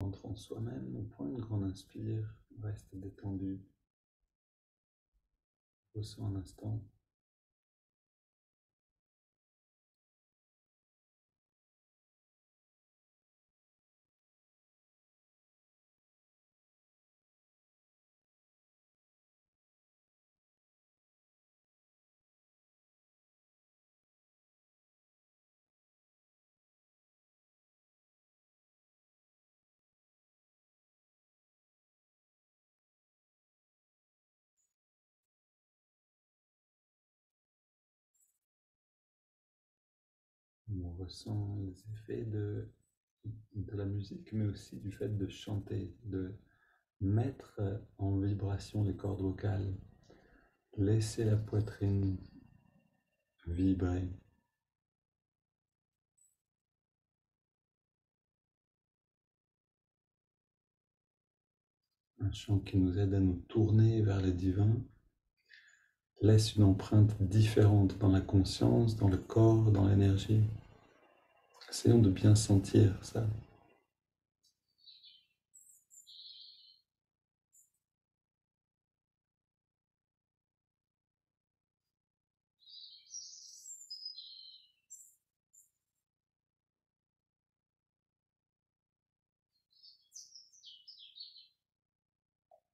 Entre en soi-même, on prend une grande inspire, reste détendu, ressens un instant. On ressent les effets de la musique, mais aussi du fait de chanter, de mettre en vibration les cordes vocales, laisser la poitrine vibrer. Un chant qui nous aide à nous tourner vers le divin, laisse une empreinte différente dans la conscience, dans le corps, dans l'énergie. Essayons de bien sentir ça.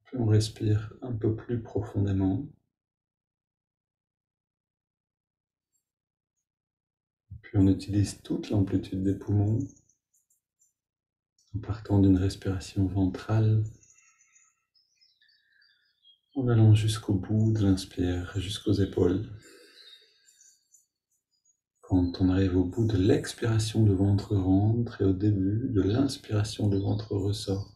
Puis on respire un peu plus profondément. Puis on utilise toute l'amplitude des poumons en partant d'une respiration ventrale, en allant jusqu'au bout de l'inspire, jusqu'aux épaules. Quand on arrive au bout de l'expiration, le ventre rentre et au début de l'inspiration, le ventre ressort.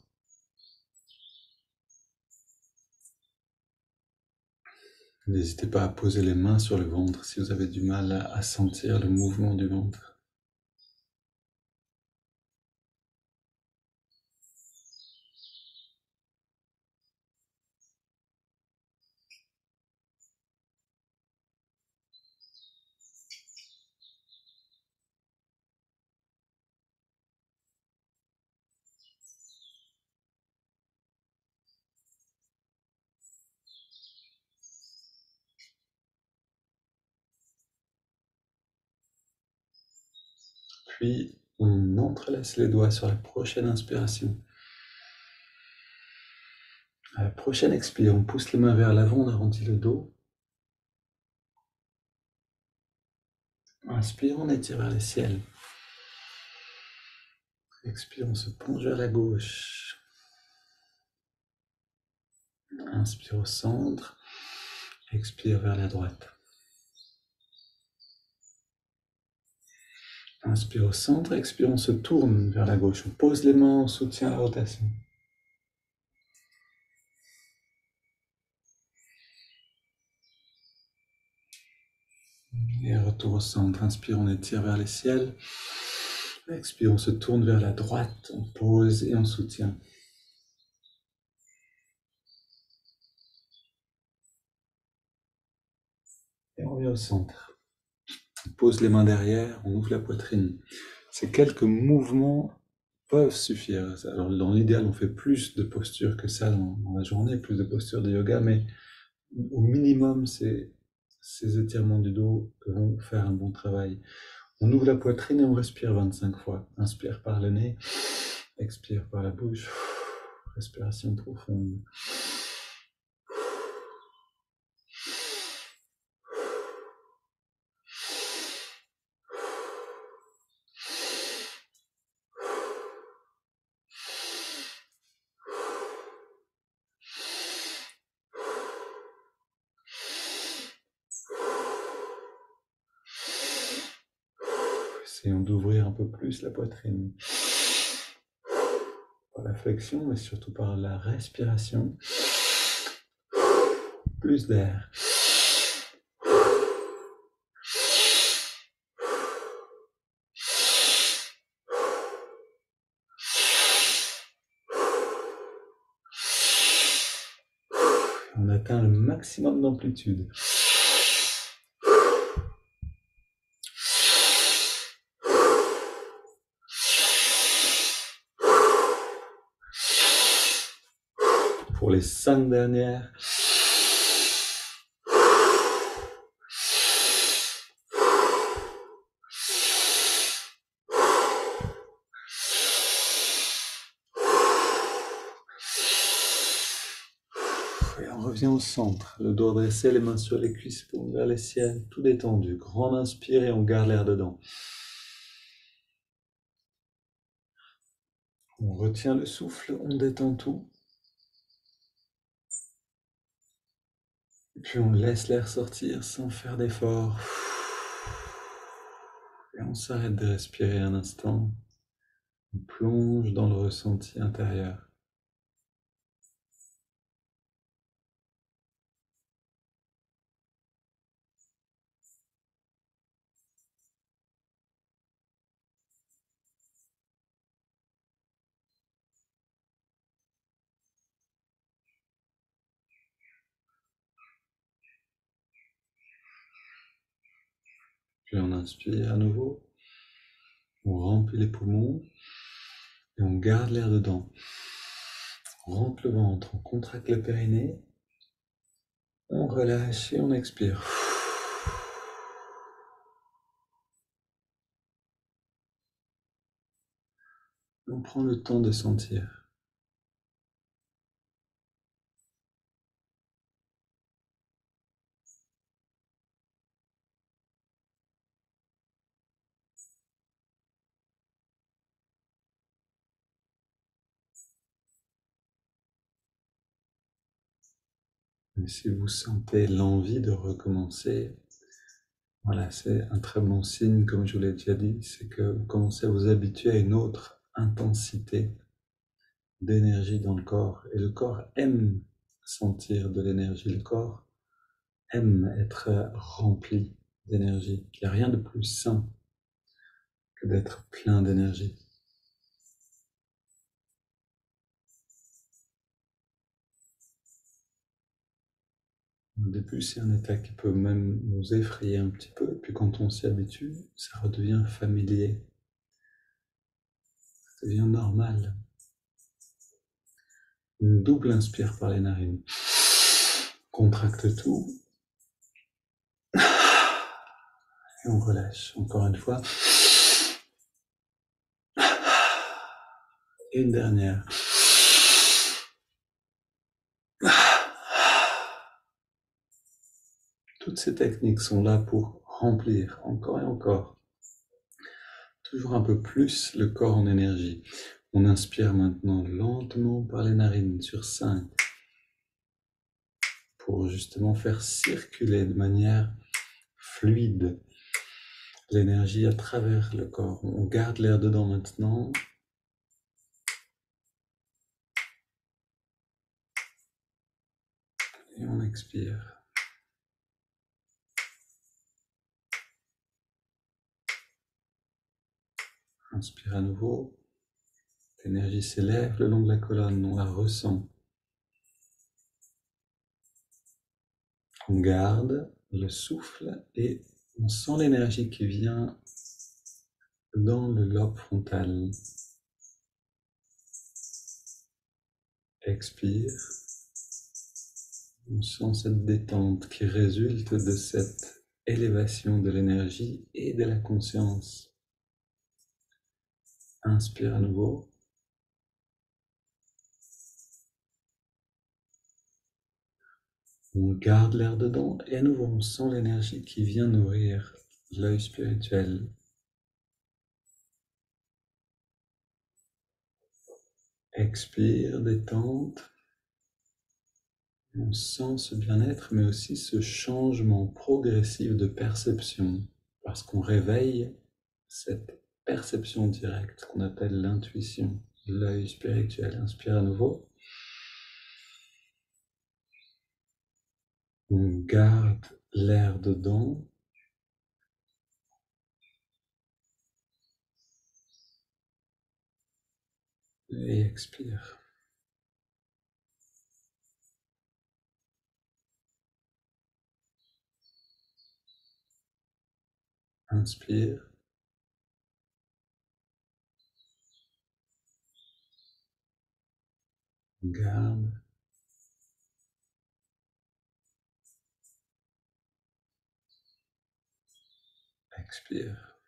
N'hésitez pas à poser les mains sur le ventre si vous avez du mal à sentir le mouvement du ventre. Puis on entrelace les doigts sur la prochaine inspiration. À la prochaine expire, on pousse les mains vers l'avant, on arrondit le dos. Inspire, on étire vers le ciel. Expire, on se plonge vers la gauche. Inspire au centre. Expire vers la droite. Inspire au centre, expire, on se tourne vers la gauche. On pose les mains, on soutient la rotation. Et retour au centre. Inspire, on étire vers le ciel. Expire, on se tourne vers la droite. On pose et on soutient. Et on revient au centre. On pose les mains derrière, on ouvre la poitrine. Ces quelques mouvements peuvent suffire. Alors, dans l'idéal, on fait plus de postures que ça dans la journée, plus de postures de yoga, mais au minimum, ces étirements du dos vont faire un bon travail. On ouvre la poitrine et on respire 25 fois. Inspire par le nez, expire par la bouche. Respiration profonde. Essayons d'ouvrir un peu plus la poitrine. Par la flexion, mais surtout par la respiration. Plus d'air. On atteint le maximum d'amplitude. pour les 5 dernières. Et on revient au centre, le dos dressé, les mains sur les cuisses pour vers les siennes, tout détendu. Grande inspire et on garde l'air dedans. On retient le souffle, on détend tout. Et puis on laisse l'air sortir sans faire d'effort. Et on s'arrête de respirer un instant. On plonge dans le ressenti intérieur. Puis on inspire à nouveau. On remplit les poumons et on garde l'air dedans. On rentre le ventre, on contracte le périnée. On relâche et on expire. On prend le temps de sentir. Et si vous sentez l'envie de recommencer, voilà, c'est un très bon signe, comme je vous l'ai déjà dit, c'est que vous commencez à vous habituer à une autre intensité d'énergie dans le corps. Et le corps aime sentir de l'énergie. Le corps aime être rempli d'énergie. Il n'y a rien de plus sain que d'être plein d'énergie. Au début, c'est un état qui peut même nous effrayer un petit peu, et puis quand on s'y habitue, ça redevient familier, ça devient normal. Une double inspire par les narines. Contracte tout. Et on relâche. Encore une fois. Et une dernière. Toutes ces techniques sont là pour remplir encore et encore. Toujours un peu plus le corps en énergie. On inspire maintenant lentement par les narines sur 5 pour justement faire circuler de manière fluide l'énergie à travers le corps. On garde l'air dedans maintenant. Et on expire. Inspire à nouveau. L'énergie s'élève le long de la colonne, on la ressent. On garde le souffle et on sent l'énergie qui vient dans le lobe frontal. Expire. On sent cette détente qui résulte de cette élévation de l'énergie et de la conscience. Inspire à nouveau. On garde l'air dedans et à nouveau on sent l'énergie qui vient nourrir l'œil spirituel. Expire, détente. On sent ce bien-être, mais aussi ce changement progressif de perception, parce qu'on réveille cette perception directe qu'on appelle l'intuition, l'œil spirituel. Inspire à nouveau. On garde l'air dedans. Et expire. Inspire. Garde. expire.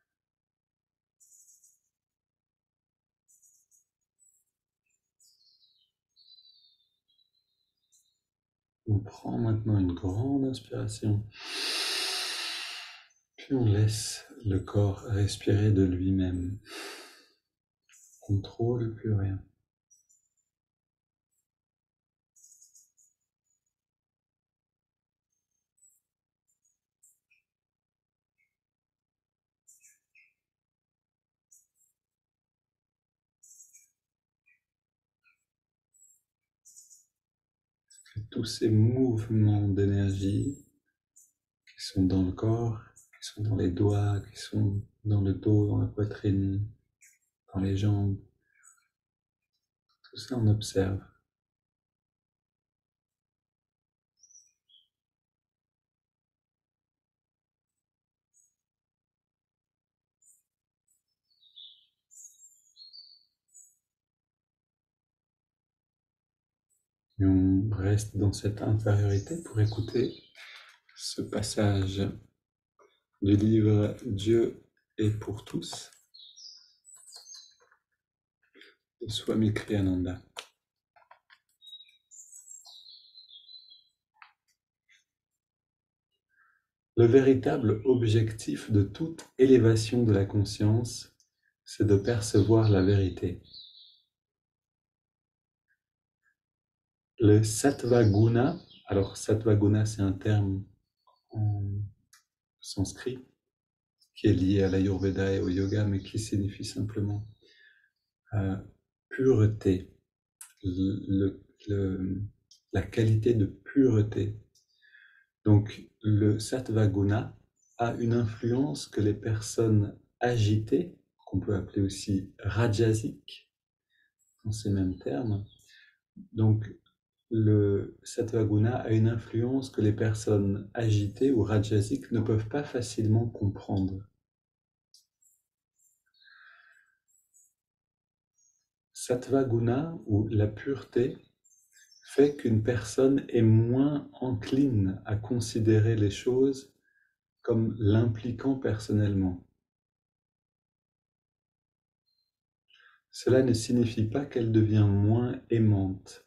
On prend maintenant une grande inspiration, puis on laisse le corps respirer de lui-même. On ne contrôle plus rien. Que tous ces mouvements d'énergie qui sont dans le corps, qui sont dans les doigts, qui sont dans le dos, dans la poitrine, dans les jambes, tout ça on observe. Et on reste dans cette infériorité pour écouter ce passage du livre Dieu est pour tous de Swami Kriyananda. Le véritable objectif de toute élévation de la conscience, c'est de percevoir la vérité. Le sattva guna, alors sattva guna c'est un terme en sanskrit qui est lié à l'Ayurveda et au yoga, mais qui signifie simplement pureté, la qualité de pureté. Donc le sattva guna a une influence que les personnes agitées, qu'on peut appeler aussi rajasiques, dans ces mêmes termes, donc le sattva guna a une influence que les personnes agitées ou rajasiques ne peuvent pas facilement comprendre. Sattva guna, ou la pureté, fait qu'une personne est moins encline à considérer les choses comme l'impliquant personnellement. Cela ne signifie pas qu'elle devient moins aimante.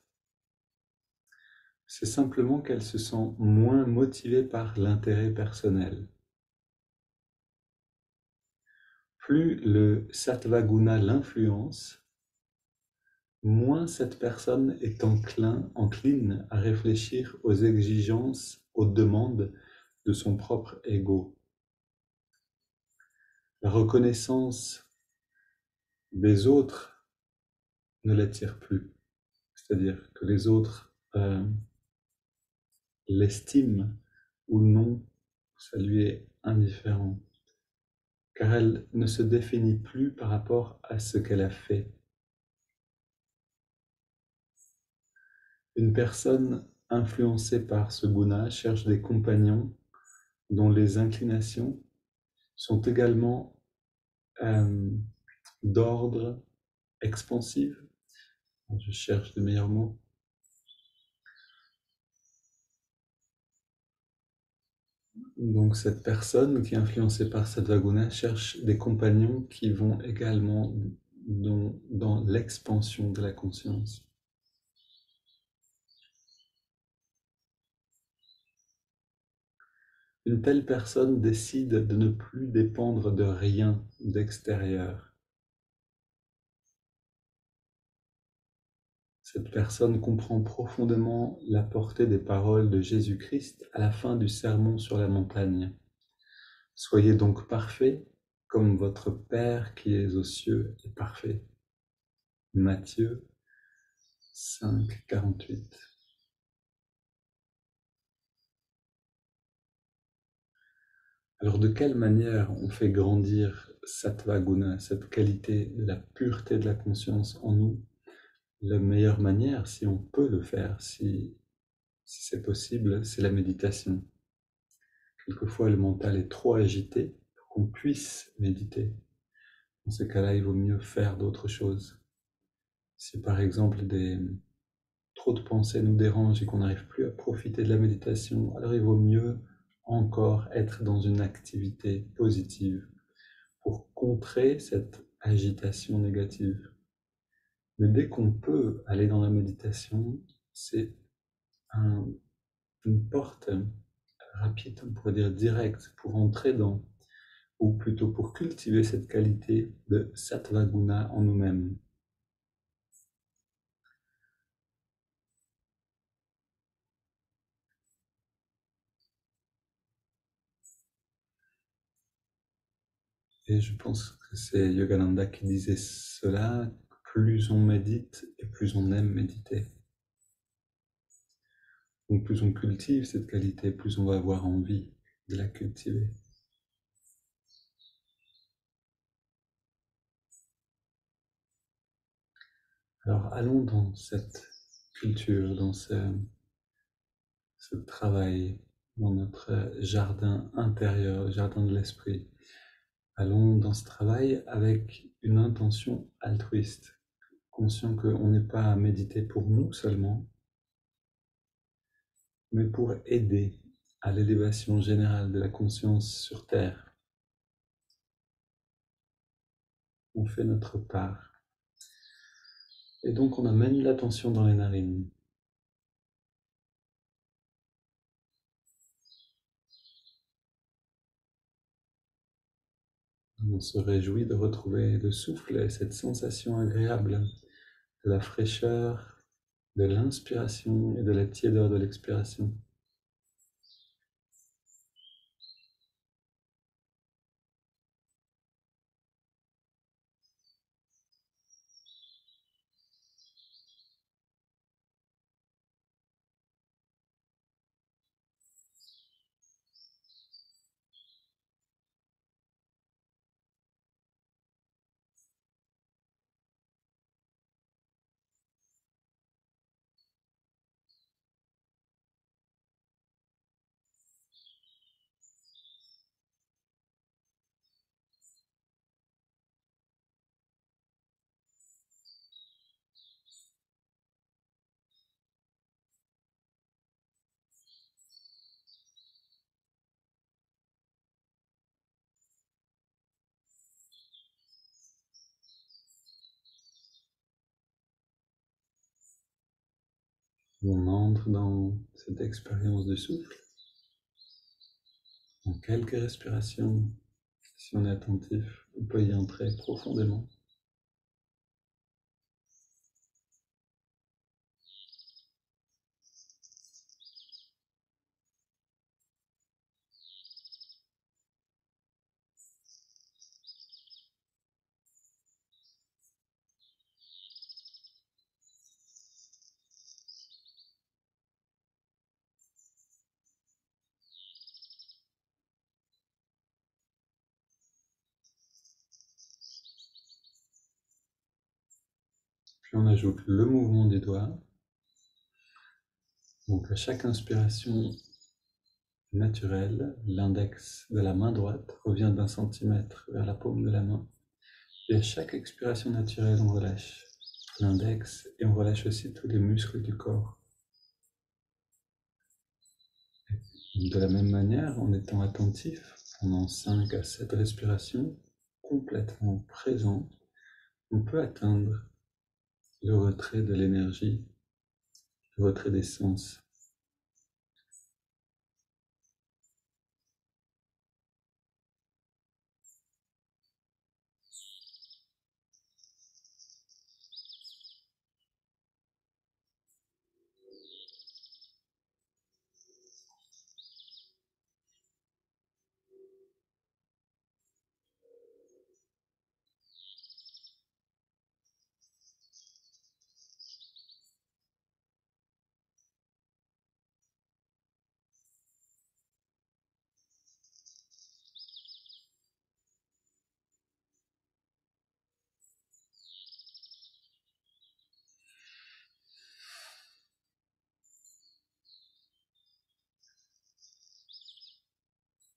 C'est simplement qu'elle se sent moins motivée par l'intérêt personnel. Plus le sattva guna l'influence, moins cette personne est encline à réfléchir aux exigences, aux demandes de son propre ego. La reconnaissance des autres ne l'attire plus. C'est-à-dire que les autres l'estiment ou non, ça lui est indifférent. Car elle ne se définit plus par rapport à ce qu'elle a fait. Une personne influencée par ce guna cherche des compagnons dont les inclinations sont également d'ordre expansif. Je cherche de meilleurs mots. Donc cette personne qui est influencée par sattva guna cherche des compagnons qui vont également dans l'expansion de la conscience. Une telle personne décide de ne plus dépendre de rien d'extérieur. Cette personne comprend profondément la portée des paroles de Jésus-Christ à la fin du sermon sur la montagne. Soyez donc parfaits comme votre Père qui est aux cieux est parfait. Matthieu 5, 48. Alors de quelle manière on fait grandir sattva guna, cette qualité de la pureté de la conscience en nous? La meilleure manière, si on peut le faire, si c'est possible, c'est la méditation. Quelquefois, le mental est trop agité pour qu'on puisse méditer. Dans ces cas-là, il vaut mieux faire d'autres choses. Si par exemple trop de pensées nous dérangent et qu'on n'arrive plus à profiter de la méditation, alors il vaut mieux encore être dans une activité positive, pour contrer cette agitation négative. Mais dès qu'on peut aller dans la méditation, c'est une porte rapide, on pourrait dire directe, pour entrer dans, ou plutôt pour cultiver cette qualité de sattva guna en nous-mêmes. Et je pense que c'est Yogananda qui disait cela, plus on médite et plus on aime méditer. Donc plus on cultive cette qualité, plus on va avoir envie de la cultiver. Alors allons dans cette culture, dans ce travail, dans notre jardin intérieur, jardin de l'esprit. Allons dans ce travail avec une intention altruiste, conscient qu'on n'est pas à méditer pour nous seulement, mais pour aider à l'élévation générale de la conscience sur Terre. On fait notre part. Et donc on amène l'attention dans les narines. On se réjouit de retrouver le souffle et cette sensation agréable de la fraîcheur, de l'inspiration et de la tiédeur de l'expiration. On entre dans cette expérience du souffle en quelques respirations. Si on est attentif, on peut y entrer profondément. Puis on ajoute le mouvement des doigts. Donc à chaque inspiration naturelle, l'index de la main droite revient d'1 centimètre vers la paume de la main. Et à chaque expiration naturelle, on relâche l'index et on relâche aussi tous les muscles du corps. De la même manière, en étant attentif pendant 5 à 7 respirations, complètement présent, on peut atteindre le retrait de l'énergie, le retrait des sens.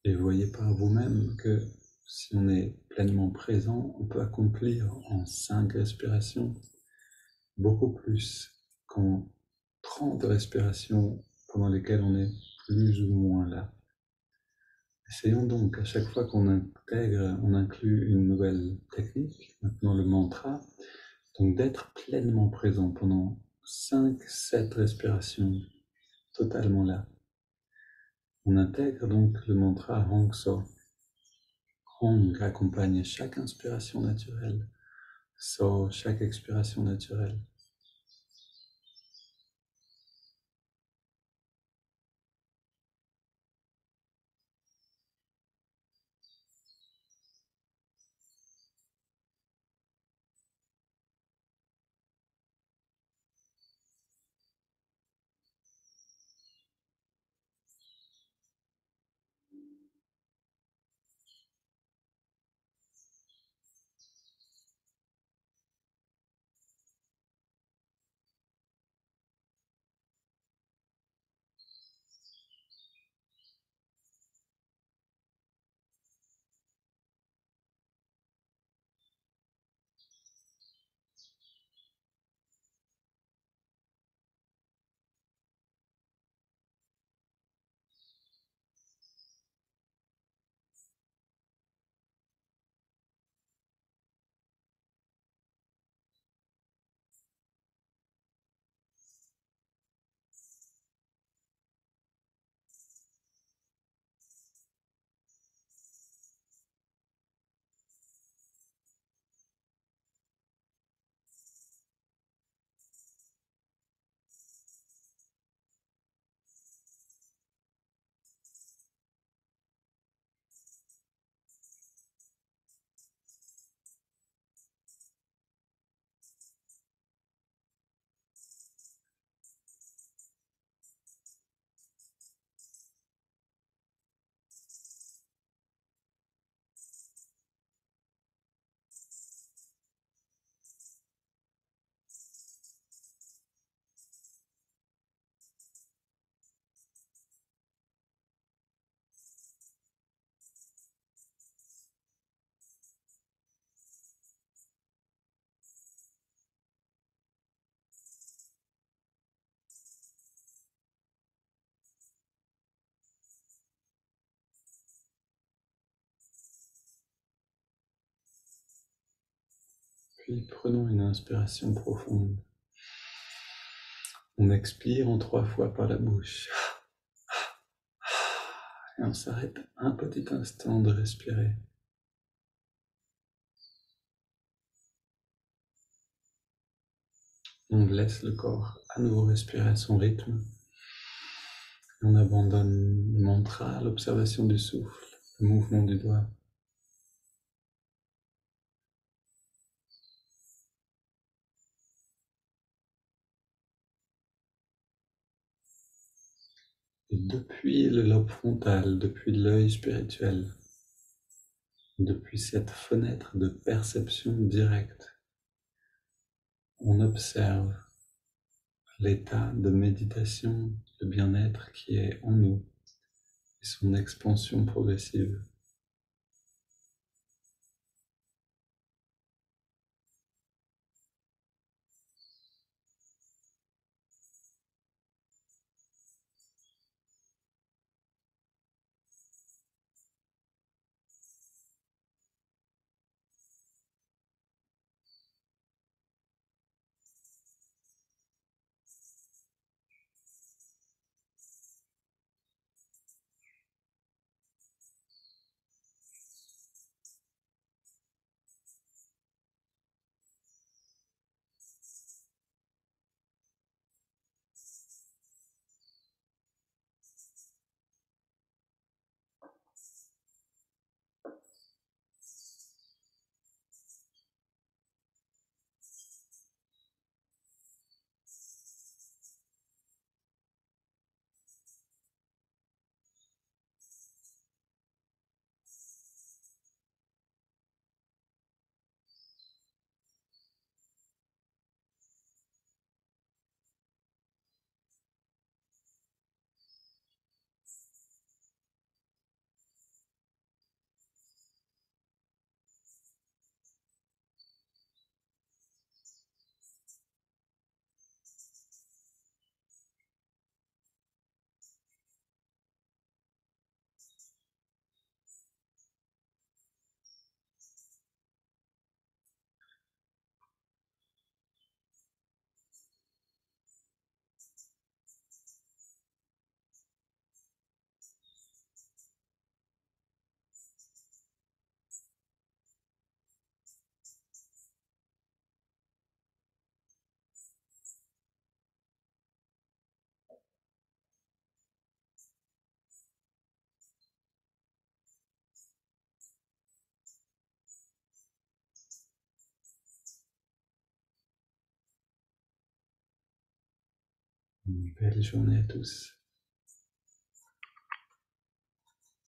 Et voyez par vous-même que si on est pleinement présent, on peut accomplir en 5 respirations beaucoup plus qu'en 30 respirations pendant lesquelles on est plus ou moins là. Essayons donc, à chaque fois qu'on intègre, on inclut une nouvelle technique, maintenant le mantra, donc d'être pleinement présent pendant 5-7 respirations, totalement là. On intègre donc le mantra Hong So. Hong accompagne chaque inspiration naturelle, So chaque expiration naturelle. Puis prenons une inspiration profonde. On expire en 3 fois par la bouche. Et on s'arrête un petit instant de respirer. On laisse le corps à nouveau respirer à son rythme. On abandonne le mantra, l'observation du souffle, le mouvement du doigt. Et depuis le lobe frontal, depuis l'œil spirituel, depuis cette fenêtre de perception directe, on observe l'état de méditation, de bien-être qui est en nous et son expansion progressive. Une belle journée à tous.